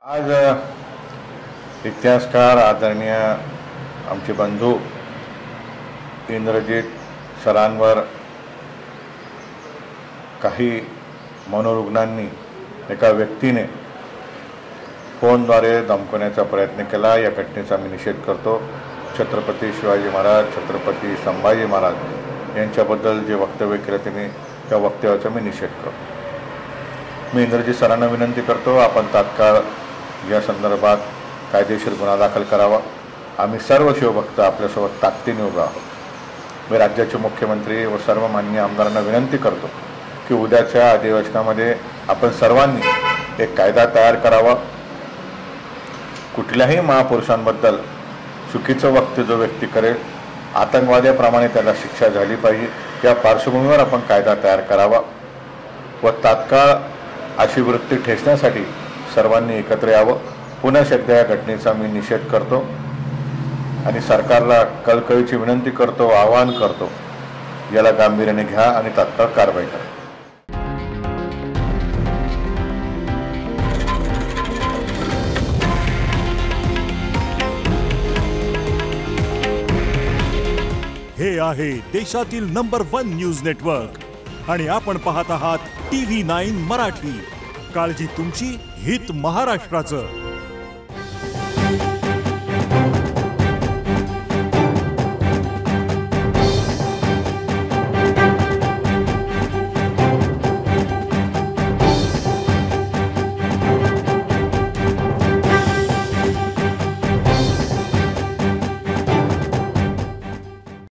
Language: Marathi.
आज इतिहासकार आदरणीय आमचे बंधू इंद्रजीत सरांवर काही मनोरुग्णांनी एका व्यक्तीने फोनद्वारे धमकवण्याचा प्रयत्न केला। या घटनेचा मी निषेध करतो। छत्रपती शिवाजी महाराज, छत्रपती संभाजी महाराज यांच्याबद्दल जे वक्तव्य केलं त्यांनी त्या वक्तव्याचा मी निषेध करतो। मी इंद्रजीत सरांना विनंती करतो, आपण तात्काळ या संदर्भात कायदेशीर गुन्हा दाखल करावा। आम्ही सर्व शिवभक्त आपल्यासोबत ताकदीने उभे आहोत। मी राज्याचे मुख्यमंत्री व सर्व माननीय आमदारांना विनंती करतो की उद्याच्या अधिवेशनामध्ये आपण सर्वांनी एक कायदा तयार करावा। कुठल्याही महापुरुषांबद्दल चुकीचं वक्तव्य जो व्यक्ती करेल, आतंकवाद्याप्रमाणे त्याला शिक्षा झाली पाहिजे। या पार्श्वभूमीवर आपण कायदा तयार करावा व तात्काळ अशी वृत्ती ठेचण्यासाठी सर्वांनी एकत्र यावं। पुन्हा एकदा या घटनेचा मी निषेध करतो आणि सरकारला कळकळीची विनंती करतो, आवाहन करतो, याला गांभीर्याने घ्या आणि तात्काळ कारवाई करा। हे आहे देशातील नंबर 1 न्यूज नेटवर्क आणि आपण पाहत आहात TV9 मराठी। काळजी तुमची, हित महाराष्ट्राचं।